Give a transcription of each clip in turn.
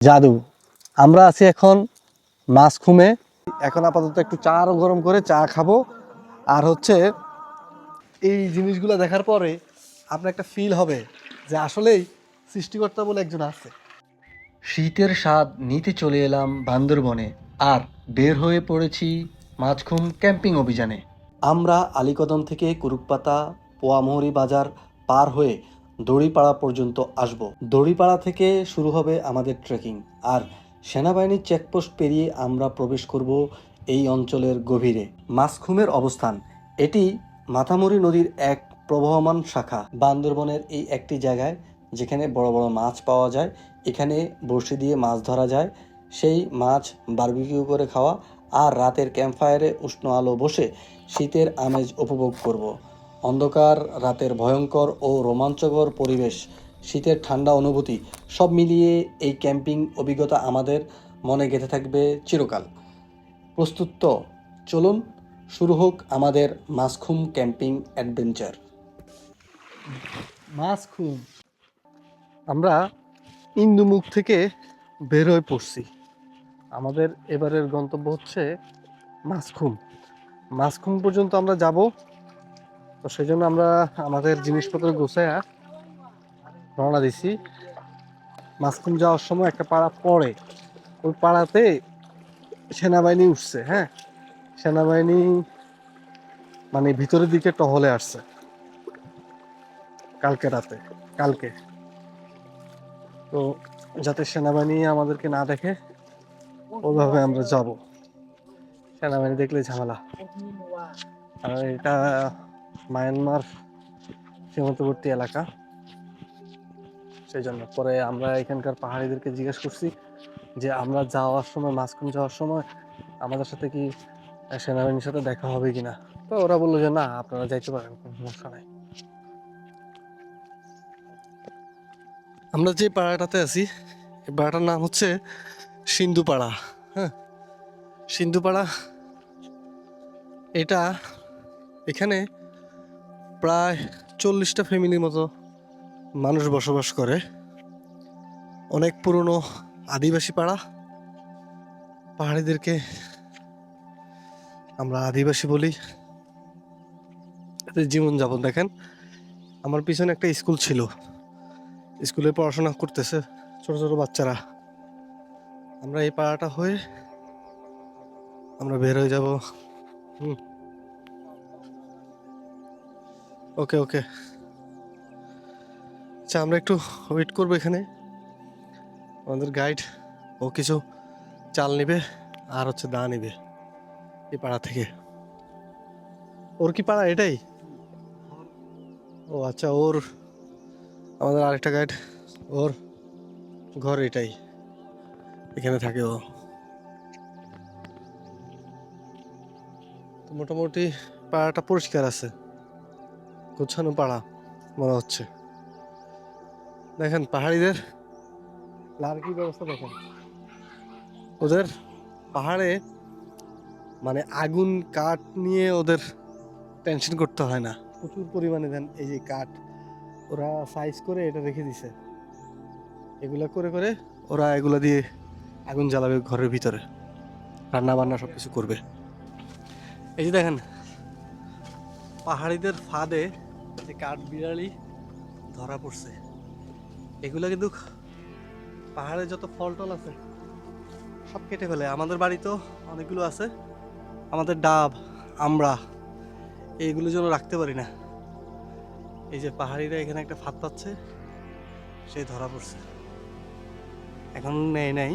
জাদু। আমরা আছি এখন মাছখুমে। এখন আপাতত একটু চা গরম করে চা খাবো। আর হচ্ছে এই জিনিসগুলো দেখার পরে আপনার একটা ফিল হবে যে আসলেই সৃষ্টিকর্তা বলে একজন আছে। শীতের স্বাদ নিতে চলে এলাম বান্দরবনে আর বের হয়ে পড়েছি মাছখুম ক্যাম্পিং অভিযানে। আমরা আলীকদম থেকে কুরুকপাতা পোয়ামুহুরী বাজার পার হয়ে দড়িপাড়া পর্যন্ত আসব। দড়িপাড়া থেকে শুরু হবে আমাদের ট্রেকিং। আর সেনাবাহিনীর চেকপোস্ট পেরিয়ে আমরা প্রবেশ করব এই অঞ্চলের গভীরে। মাছখুমের অবস্থান এটি মাথামুরি নদীর এক প্রবহমান শাখা। বান্দরবনের এই একটি জায়গায় যেখানে বড় বড় মাছ পাওয়া যায়। এখানে বড়শি দিয়ে মাছ ধরা যায়, সেই মাছ বারবিকিউ করে খাওয়া আর রাতের ক্যাম্পফায়ারে উষ্ণ আলো বসে শীতের আমেজ উপভোগ করব। অন্ধকার রাতের ভয়ঙ্কর ও রোমাঞ্চকর পরিবেশ, শীতের ঠান্ডা অনুভূতি সব মিলিয়ে এই ক্যাম্পিং অভিজ্ঞতা আমাদের মনে গেঁথে থাকবে চিরকাল। প্রস্তুত তো? চলুন শুরু হোক আমাদের মাছখুম ক্যাম্পিং অ্যাডভেঞ্চার। মাছখুম, আমরা ইন্দুমুখ থেকে বের হয়ে পড়ছি। আমাদের এবারের গন্তব্য হচ্ছে মাছখুম। মাছখুম পর্যন্ত আমরা যাব, তো সেই জন্য আমরা আমাদের জিনিসপত্র গোছায়া রওনা দিছি। মাছখুম যাওয়ার সময় একটা পাড়া পড়ে, ওই পাড়াতে সেনাবাহিনী উঠছে। হ্যাঁ, সেনাবাহিনী মানে ভিতরের দিকে টহলে আসছে কালকে রাতে। কালকে তো যাতে সেনাবাহিনী আমাদেরকে না দেখে ওইভাবে আমরা যাব। সেনাবাহিনী দেখলে ঝামেলা। আর এটা মায়ানমার সীমান্তবর্তী এলাকা, সেই জন্য পরে আমরা এখানকার পাহাড়িদেরকে জিজ্ঞেস করছি যে আমরা যাওয়ার সময়, মাঝখান যাওয়ার সময় আমাদের সাথে কি সেনাবাহিনীর সাথে দেখা হবে কিনা। তো ওরা বললো যে না, আপনারা যাইতে পারেন, কোনো সমস্যা নাই। আমরা যে পাড়াটাতে আছি, এই পাড়াটার নাম হচ্ছে সিন্ধুপাড়া। হ্যাঁ, সিন্ধুপাড়া। এটা এখানে প্রায় 40টা ফ্যামিলির মতো মানুষ বসবাস করে। অনেক পুরনো আদিবাসী পাড়া। পাহাড়িদেরকে আমরা আদিবাসী বলি। এদের জীবনযাপন দেখেন। আমার পিছনে একটা স্কুল ছিল, স্কুলে পড়াশোনা করতেছে ছোট ছোট বাচ্চারা। আমরা এই পাড়াটা হয়ে আমরা বের হয়ে যাব। ওকে ওকে, আচ্ছা আমরা একটু ওয়েট করবো এখানে। আমাদের গাইড ও কিছু চাল নিবে আর হচ্ছে দা নিবে এই পাড়া থেকে। ওর কি পাড়া এটাই? ও আচ্ছা, ওর আমাদের আরেকটা গাইড, ওর ঘর এটাই, এখানে থাকে ও। তো মোটামুটি পাড়াটা পরিষ্কার আছে, গোছানো পাড়া মনে হচ্ছে। দেখেন পাহাড়িদের লার্কি ব্যবস্থা দেখেন। ওদের পাহাড়ে মানে আগুন কাঠ নিয়ে ওদের টেনশন করতে হয় না, প্রচুর পরিমাণে দেন। এই যে কাঠ ওরা সাইজ করে এটা রেখে দিছে, এগুলা করে করে ওরা এগুলা দিয়ে আগুন জ্বালাবে ঘরের ভিতরে, রান্না বান্না সব কিছু করবে। এই যে দেখেন পাহাড়িদের ফাঁদে যে কাঠ বিড়ালি ধরা পড়ছে, এগুলা কিন্তু পাহাড়ে যত ফল টল আছে সব কেটে ফেলে। আমাদের বাড়িতেও অনেকগুলো আছে, আমাদের ডাব আমরা এইগুলো যেন রাখতে পারি না। এই যে পাহাড়িরা এখানে একটা ফাঁদ পাচ্ছে, সে ধরা পড়ছে, এখন নেয় নাই,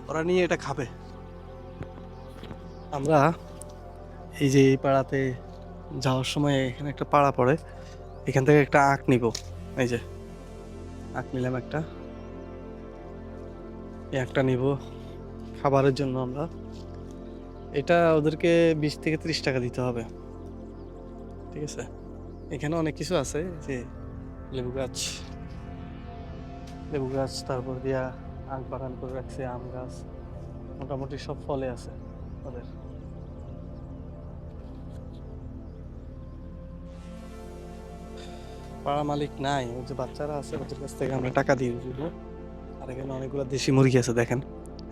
ওরা নিয়ে এটা খাবে। আমরা এই যে এই পাড়াতে যাওয়ার সময় এখানে একটা পাড়া পড়ে, এখান থেকে একটা আখ নিব। এই যে আখ নিলাম একটা, এই আখটা নিব খাবারের জন্য। আমরা এটা ওদেরকে 20 থেকে 30 টাকা দিতে হবে, ঠিক আছে। এখানে অনেক কিছু আছে, যে লেবু গাছ, লেবু গাছ, তারপর দিয়া আখ বাগান করে রাখছে, আম গাছ, মোটামুটি সব ফলে আছে ওদের। পাড়া মালিক নাই, ওই যে বাচ্চারা আছে ওদের কাছ থেকে আমরা টাকা দিয়ে দিব, আর এখানে অনেকগুলো দেশি মুরগি আছে দেখেন,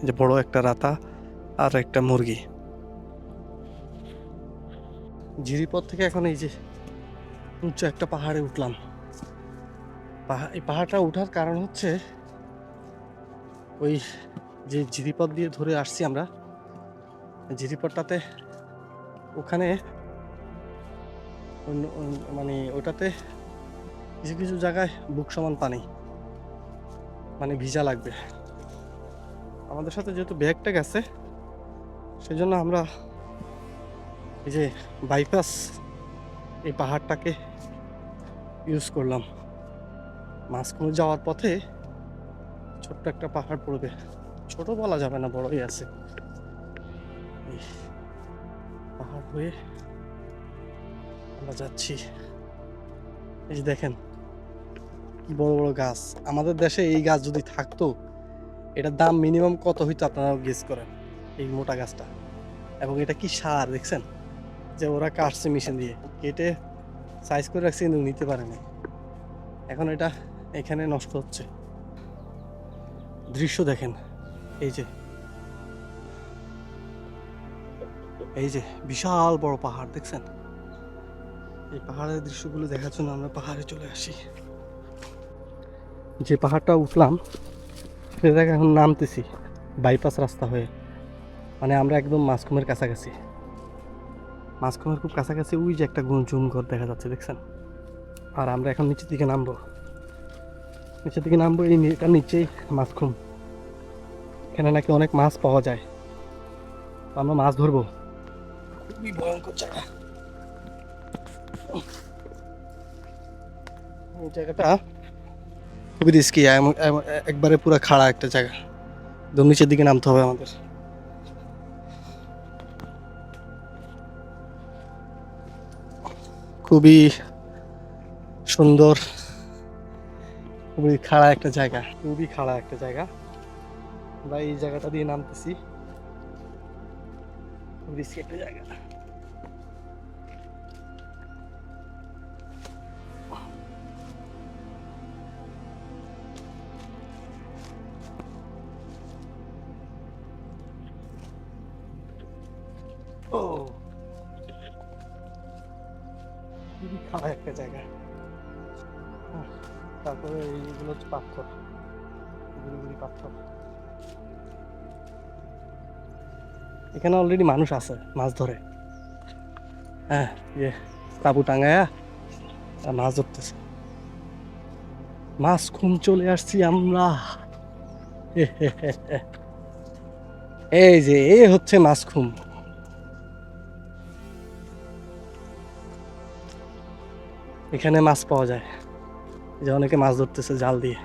যে বড় একটা রাতা আর একটা মুরগি। ঝিরিপথ থেকে এখন এই যে উঁচু একটা পাহাড়ে উঠলাম। এই পাহাড়টা ওঠার কারণ হচ্ছে ওই যে ঝিরিপথ দিয়ে ধরে আসছি আমরা, ঝিরিপথটাতে ওখানে মানে ওটাতে কিছু কিছু জায়গায় বুক সমান পানি, মানে ভিজা লাগবে। আমাদের সাথে যেহেতু ব্যাগটা গেছে সেজন্য আমরা এই যে বাইপাস এই পাহাড়টাকে ইউজ করলাম। মাঝখানে যাওয়ার পথে ছোট্ট একটা পাহাড় পড়বে, ছোট বলা যাবে না, বড়ই আছে। এই পাহাড় হয়ে আমরা যাচ্ছি। এই যে দেখেন কি বড় বড় গাছ। আমাদের দেশে এই গাছ যদি থাকতো, এটার দাম মিনিমাম কত হইতো আপনারা গেস করেন। এই মোটা গাছটা, এবং এটা কি সার দেখছেন, যে ওরা কাটছে মেশিন দিয়ে, কেটে সাইজ করে রাখছে কিন্তু নিতে পারেনি। এখন এটা এখানে নষ্ট হচ্ছে। দৃশ্য দেখেন, এই যে এই যে বিশাল বড় পাহাড় দেখছেন। এই পাহাড়ের দৃশ্যগুলো দেখার জন্য আমরা পাহাড়ে চলে আসি। যে পাহাড়টা উঠলাম সে জায়গায় এখন নামতেছি বাইপাস রাস্তা হয়ে, মানে আমরা একদম মাঝখুমের কাছাকাছি। মাঝখুমের খুব কাছাকাছি। ওই যে একটা জুম ঘর দেখা যাচ্ছে দেখছেন। আর আমরা এখন নিচের দিকে নামবো। এই এটার নিচেই মাছখুম। এখানে নাকি অনেক মাছ পাওয়া যায়, আমরা মাছ ধরবো। খুবই ভয়ঙ্কর জায়গা এই জায়গাটা, খুবই রিস্কি। একবারে পুরো খাড়া একটা জায়গা, একদম নিচের দিকে নামতে হবে আমাদের। খুবই সুন্দর, খুবই খাড়া একটা জায়গা, আমরা এই জায়গাটা দিয়ে নামতেছি। খুব রিস্কি একটা জায়গা। ও খুবই খাড়া একটা জায়গা। তারপরে এইগুলো হচ্ছে পাথর, পাথর। এখানে অলরেডি মানুষ আছে মাছ ধরে। হ্যাঁ, যে তাবু টাঙ্গায়া মাছ ধরতেছে। মাছ খুম চলে আসছি আমরা। এই যে এ হচ্ছে মাছ খুম। এখানে মাছ পাওয়া যায়, যে অনেকে মাছ ধরতেছে জাল দিয়ে।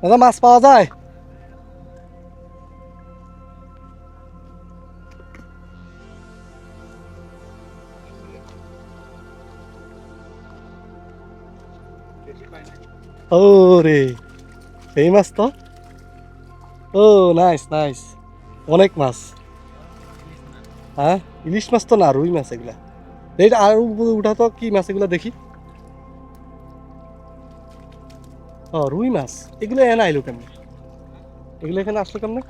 দাদা মাছ পাওয়া যায়? ও রে, এই মাছ তো। ও নাইস নাইস, অনেক মাছ। হ্যাঁ, ইলিশ মাছ তো না, রুই মাছ এগুলা। এইটা আর উঠা তো, কি মাছ এগুলা দেখি। ও রুই মাছ। এগুলো এনে আইলো কেমনে? এগুলো এখানে আসলো কেমনে?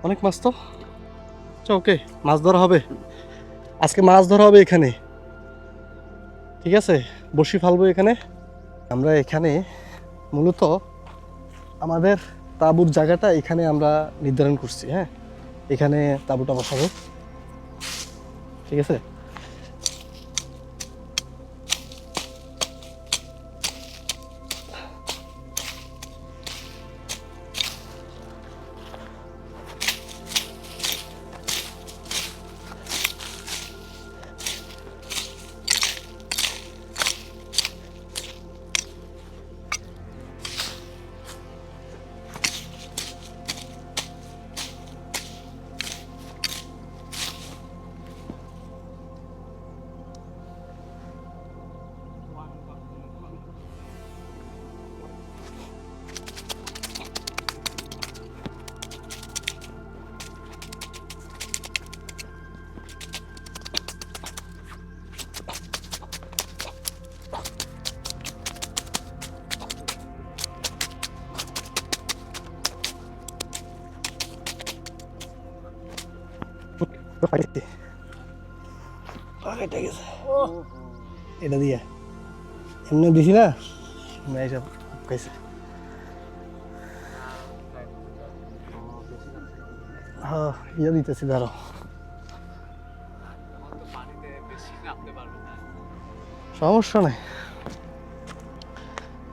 অনেক মাছ তো। ওকে, মাছ ধরা হবে আজকে, মাছ ধরা হবে এখানে। ঠিক আছে, বড়শি ফালবো এখানে। আমরা এখানে মূলত আমাদের তাঁবুর জায়গাটা এখানে আমরা নির্ধারণ করছি। হ্যাঁ, এখানে তাঁবুটা বসাবো। ঠিক আছে। পাইছি এটা গেছে এটা দিয়ে এমনি দিছি না এইসব খাইছে হ্যাঁ ইয়ে দিতেছি ধরো সমস্যা নাই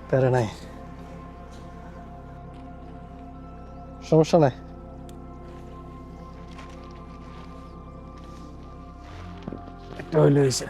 প্যারা নাই সমস্যা নাই একটা হইলে হয়েছে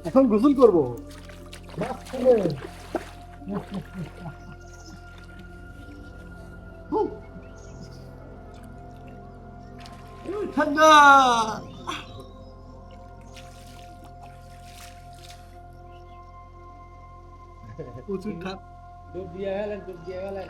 এখন গোসল করবো ঠান্ডা প্রচুর ঠান্ডা ডুব দিয়ে গেলেন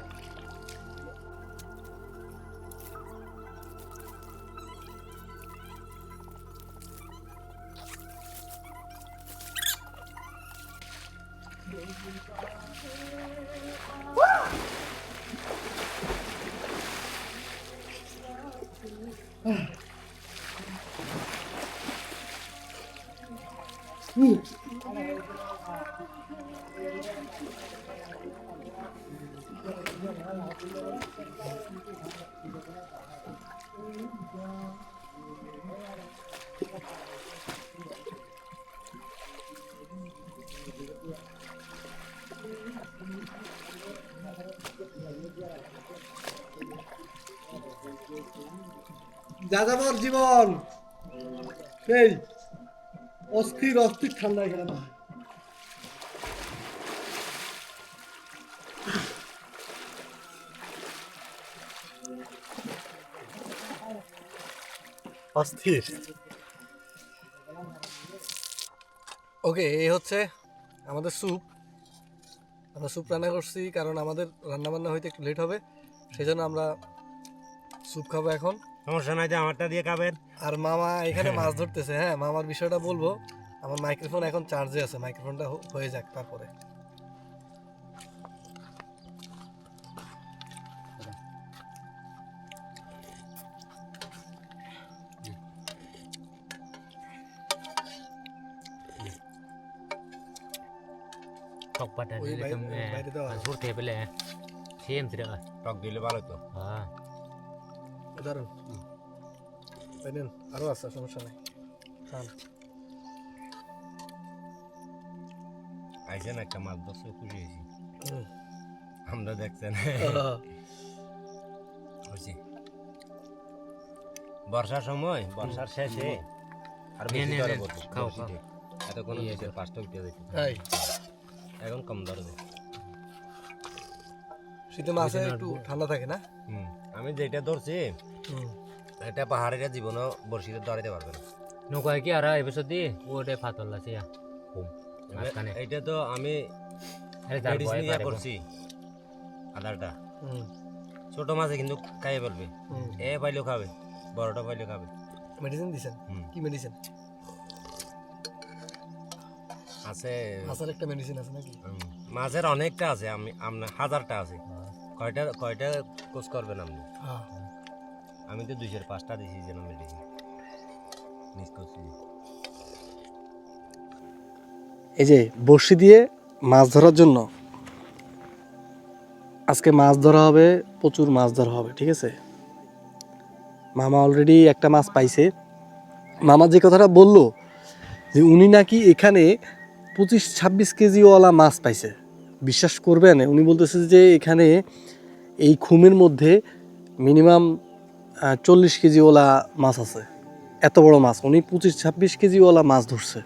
যাযাবর জীবন সেই অস্থির অস্থির ঠান্ডা এখানে না অস্থির ওকে এই হচ্ছে আমাদের স্যুপ আমরা স্যুপ রান্না করছি কারণ আমাদের রান্না বান্না হইতে একটু লেট হবে সেই জন্য আমরা স্যুপ খাবো এখন সমস্যা নাই যে আমারটা দিয়ে খাবেন আর মামা এখানে মাছ ধরতেছে হ্যাঁ মামার বিষয়টা বলবো আমার মাইক্রোফোন এখন চার্জে আছে মাইক্রোফোনটা হয়ে যাক তারপরে টক পাটা দিলে তুমি ঘুরতে পেলে সেম তিরা টক দিলে ভালো তো হ্যাঁ দারুন তাইলেন আরো আছে সমস্যা নাই খান আইছেন একটা মাছ ধরছে খুশি হয়েছি আমরা দেখছেন হয়েছে বর্ষার সময় বর্ষার শেষে আর বেশি ধরে খাও এত কোনো পাঁচটা উঠে যেত এখন কম ধরবে শীতে মাছে একটু ঠান্ডা থাকে না আমি যেটা ধরছি এটা পাহাড়ের জীবনও বর্ষিতে ধরাইতে পারবে না নৌকায় কি আর এবছর দিয়ে ওটা ফাতল আছে এইটা তো আমি করছি আধারটা ছোট মাছে কিন্তু খাইয়ে ফেলবে এ পাইলেও খাবে বড়টা পাইলেও খাবে মেডিসিন দিছেন কি মেডিসিন আছে মাছের একটা মেডিসিন আছে নাকি মাছের অনেকটা আছে আমি আপনার হাজারটা আছে কয়টা কয়টা কোর্স করবেন আপনি আমি তো 205টা দিছি যেন মেডিসিন মিস করছি এই যে বড়শি দিয়ে মাছ ধরার জন্য আজকে মাছ ধরা হবে প্রচুর মাছ ধরা হবে ঠিক আছে মামা অলরেডি একটা মাছ পাইছে। মামা যে কথাটা বলল যে উনি নাকি এখানে 25-26 কেজিওয়ালা মাছ পাইছে, বিশ্বাস করবেন? উনি বলতেছে যে এখানে এই খুমের মধ্যে মিনিমাম 40 কেজিওয়ালা মাছ আছে, এত বড় মাছ। উনি 25-26 কেজিওয়ালা মাছ ধরছে।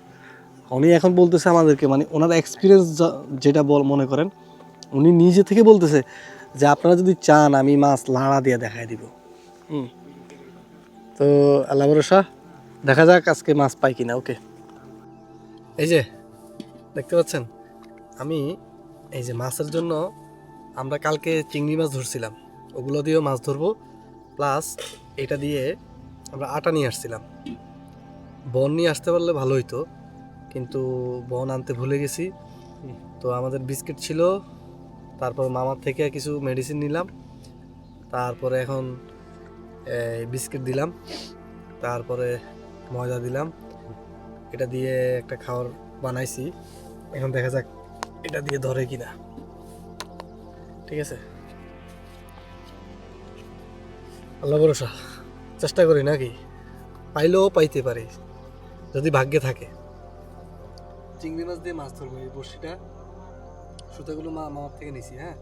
উনি এখন বলতেছে আমাদেরকে, মানে ওনার এক্সপিরিয়েন্স যেটা মনে করেন, উনি নিজে থেকে বলতেছে যে আপনারা যদি চান আমি মাছ লাড়া দিয়ে দেখাই দিব। তো আল্লাহ ভরসা, দেখা যাক আজকে মাছ পাই কিনা। ওকে, এই যে দেখতে পাচ্ছেন, আমি এই যে মাছের জন্য আমরা কালকে চিংড়ি মাছ ধরছিলাম, ওগুলো দিয়েও মাছ ধরবো, প্লাস এটা দিয়ে আমরা আটা নিয়ে আসছিলাম। বন নিয়ে আসতে পারলে ভালো হইতো, কিন্তু বন আনতে ভুলে গেছি। তো আমাদের বিস্কিট ছিল, তারপর মামার থেকে কিছু মেডিসিন নিলাম, তারপরে এখন বিস্কিট দিলাম, তারপরে ময়দা দিলাম, এটা দিয়ে একটা খাবার বানাইছি। এখন দেখা যাক এটা দিয়ে ধরে কিনা। ঠিক আছে, আল্লাহ ভরসা, চেষ্টা করি নাকি, পাইলেও পাইতে পারি যদি ভাগ্যে থাকে। চিংড়ি মাছ দিয়ে মাছ ধরবো। এই বড়শিটা সুতাগুলো মামার থেকে নিছি। হ্যাঁ,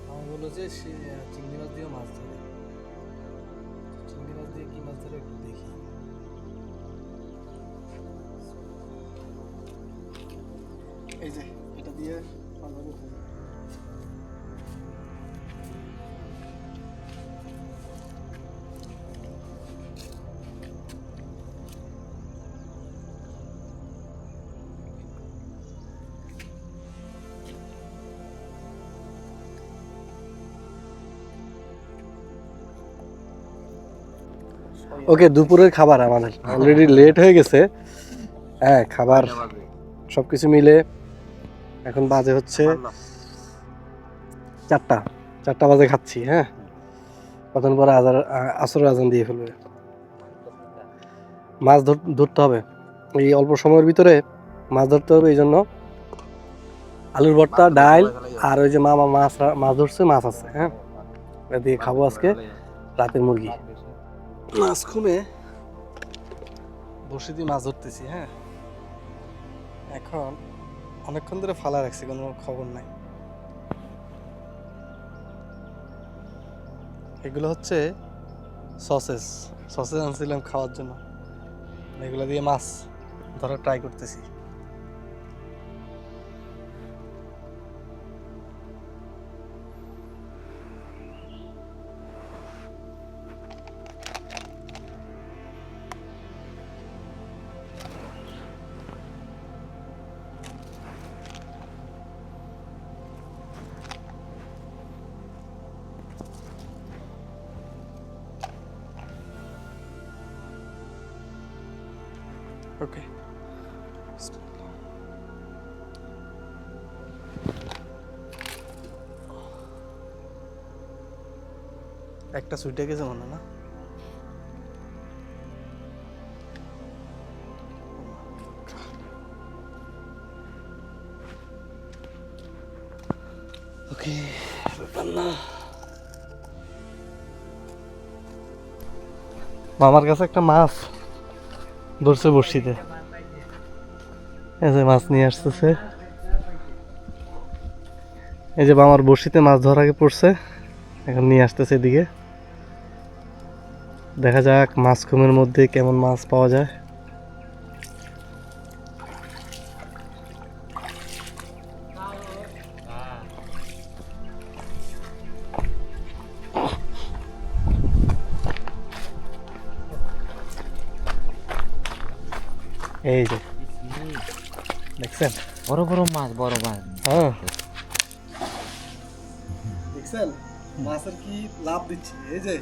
আমার বললো যে সে চিংড়ি মাছ দিয়েও মাছ ধরে। চিংড়ি মাছ দিয়ে কি মাছ ধরে একটু দেখি। এই যে এটা দিয়ে ওকে, দুপুরের খাবার আমাদের অলরেডি লেট হয়ে গেছে। হ্যাঁ, খাবার সবকিছু মিলে এখন বাজে হচ্ছে 4টা বাজে খাচ্ছি। হ্যাঁ, কতক্ষণ পরে আসরের আজান দিয়ে ফেলবে। মাছ ধরতে হবে এই অল্প সময়ের ভিতরে, মাছ ধরতে হবে। এই জন্য আলুর ভর্তা, ডাল, আর ওই যে মামা মাছ ধরছে, মাছ আছে। হ্যাঁ, এটা দিয়ে খাবো আজকে রাতের মুরগি। মাছ খুমে বসে দিয়ে মাছ ধরতেছি। হ্যাঁ, এখন অনেকক্ষণ ধরে ফালা রাখছি, কোনো খবর নাই। এগুলো হচ্ছে সসেস আনছিলাম খাওয়ার জন্য, এগুলো দিয়ে মাছ ধরা ট্রাই করতেছি। ওকে, একটা সুইটে গেছে মনে না। ওকে, ব্যাপার না। মামার কাছে একটা মাছ ধরছে বড়শিতে, এই যে মাছ নিয়ে আসতেছে। এই যে মামার বড়শিতে মাছ ধরার আগে পড়ছে, এখন নিয়ে আসতেছে এদিকে। দেখা যাক মাছ খুমের মধ্যে কেমন মাছ পাওয়া যায়। এই যে দেখছেন, বড় বড় মাছ, বড় মাছ। হ্যাঁ, দেখছেন মাছের কি লাভ দিচ্ছে। এই যে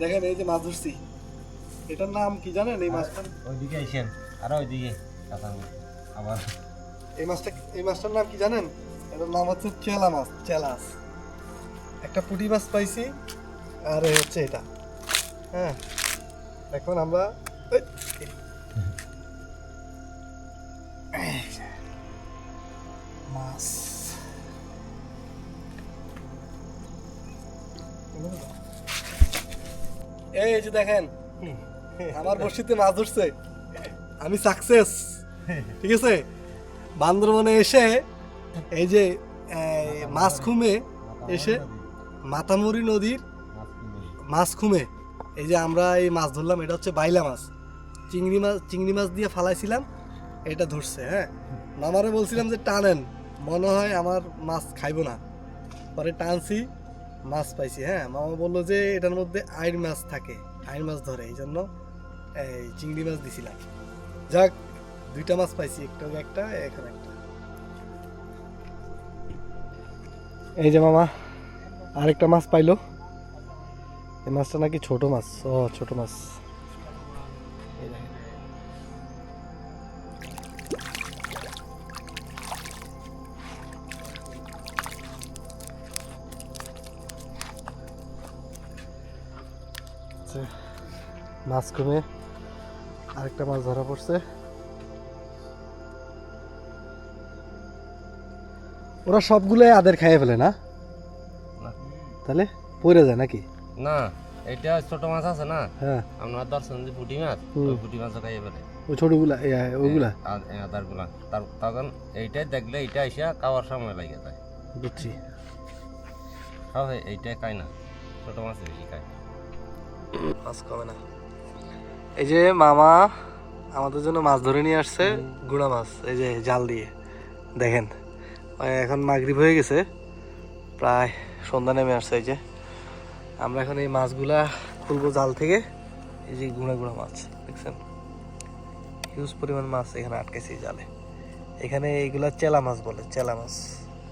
দেখেন, এই যে মাছ ধরছি, এটার নাম কি জানেন? এই মাছটার ওইদিকে আইসেন, আর ওইদিকে আবার এই মাছটার নাম কি জানেন? এটার নাম হচ্ছে চেলা মাছ, চেলাস। একটা পুঁটি মাছ পাইছি, আর এই হচ্ছে এটা। হ্যাঁ, এখন আমরা মাছ এই যে দেখেন আমার বড়শিতে মাছ ধরছে, আমি সাকসেস। ঠিক আছে, বান্দরবনে এসে এই যে মাছ খুমে এসে মাতামুরি নদীর মাছ খুমে এই যে আমরা এই মাছ ধরলাম, এটা হচ্ছে বাইলা মাছ, চিংড়ি মাছ দিয়ে ফালাইছিলাম, এটা ধরছে। হ্যাঁ, মামারে বলছিলাম যে টানেন, মনে হয় আমার মাছ খাইবো না, পরে টানছি, মাছ পাইছি। হ্যাঁ, মামা বললো যে এটার মধ্যে আইড় মাছ থাকে, আইড় মাছ ধরে, এই জন্য এই চিংড়ি মাছ দিছিলাম। যাক, 2টা মাছ পাইছি, একটা এখন একটা। এই যে মামা আরেকটা মাছ পাইলো, এই মাছটা নাকি ছোট মাছ। ও ছোট মাছ। এই দেখেন। মাছ কমে আরেকটা মাছ ধরা পড়ছে। ওরা সবগুলোই আদের খাইয়ে ফেলে না? তাহলে পড়ে যায় নাকি? না, এটা ছোট মাছ আছে না, হ্যাঁ, আমরা দর্শন যে পুঁটি মাছ, ওই পুঁটি মাছও খাইয়ে ফেলে ওই ছোটগুলা ওইগুলা। আদারগুলা তখন এইটাই দেখলে এইটা এসে খাওয়ার সময় লাগে যায়। বুঝছি। সব এইটাই খায় না, ছোট মাছ বেশি খায়। মাছ কমে না। এই যে মামা আমাদের জন্য মাছ ধরে নিয়ে আসছে, গুড়া মাছ, এই যে জাল দিয়ে। দেখেন এখন মাগরিব হয়ে গেছে, প্রায় সন্ধ্যা নেমে আসছে। এই যে আমরা এখন এই মাছগুলা খুলবো জাল থেকে। এই যে গুঁড়া মাছ দেখছেন, হিউজ পরিমাণ মাছ এখানে আটকেছে এই জালে। এখানে এইগুলা চেলা মাছ বলে, চেলা মাছ,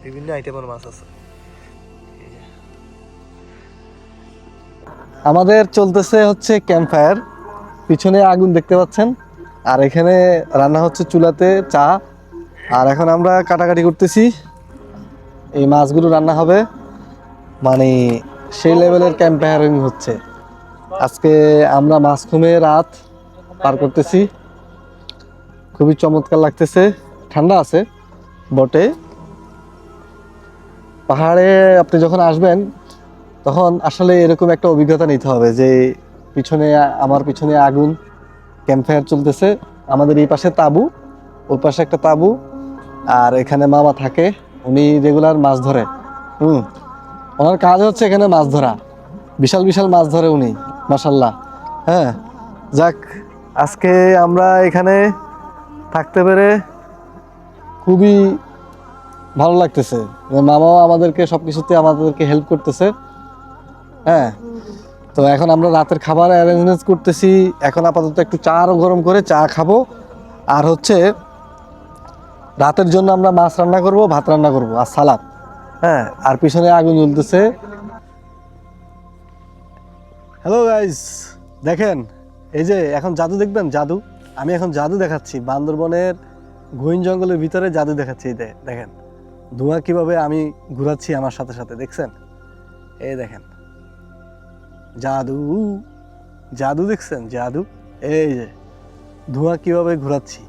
বিভিন্ন আইটেমের মাছ আছে। আমাদের চলতেছে হচ্ছে ক্যাম্প ফায়ার, পিছনে আগুন দেখতে পাচ্ছেন, আর এখানে রান্না হচ্ছে চুলাতে চা। আর এখন আমরা কাটাকাটি করতেছি, এই মাছগুলো রান্না হবে, মানে সেই লেভেলের ক্যাম্প ফায়ারিং হচ্ছে আজকে। আমরা মাছ খুমে রাত পার করতেছি, খুবই চমৎকার লাগতেছে, ঠান্ডা আছে বটে। পাহাড়ে আপনি যখন আসবেন তখন আসলে এরকম একটা অভিজ্ঞতা নিতে হবে যে আমার পিছনে আগুন, ক্যাম্প ফায়ার চলতেছে, আমাদের এই পাশে তাঁবু, ওই পাশে একটা তাঁবু, আর এখানে মামা থাকে, উনি রেগুলার মাছ ধরে। ওনার কাজ হচ্ছে এখানে মাছ ধরা, বিশাল বিশাল মাছ ধরে উনি, মাশাল্লাহ। হ্যাঁ, যাক, আজকে আমরা এখানে থাকতে পেরে খুবই ভালো লাগতেছে। মামাও আমাদেরকে সবকিছুতে আমাদেরকে হেল্প করতেছে। হ্যাঁ, তো এখন আমরা রাতের খাবার অ্যারেঞ্জমেন্ট করতেছি। এখন আপাতত একটু চা গরম করে চা খাবো, আর হচ্ছে রাতের জন্য আমরা মাছ রান্না করব, ভাত রান্না করব, আর সালাদ। হ্যাঁ, আর পিছনে আগুন জ্বলতেছে। হ্যালো গাইস, দেখেন এই যে এখন জাদু দেখবেন, জাদু। আমি এখন জাদু দেখাচ্ছি, বান্দরবনের গহীন জঙ্গলের ভিতরে জাদু দেখাচ্ছি। দেখেন ধোঁয়া কিভাবে আমি ঘুরাচ্ছি আমার সাথে সাথে, দেখছেন? এই দেখেন জাদু, জাদু দেখছেন? জাদু। এই যে ধোঁয়া কিভাবে ঘুরাচ্ছি।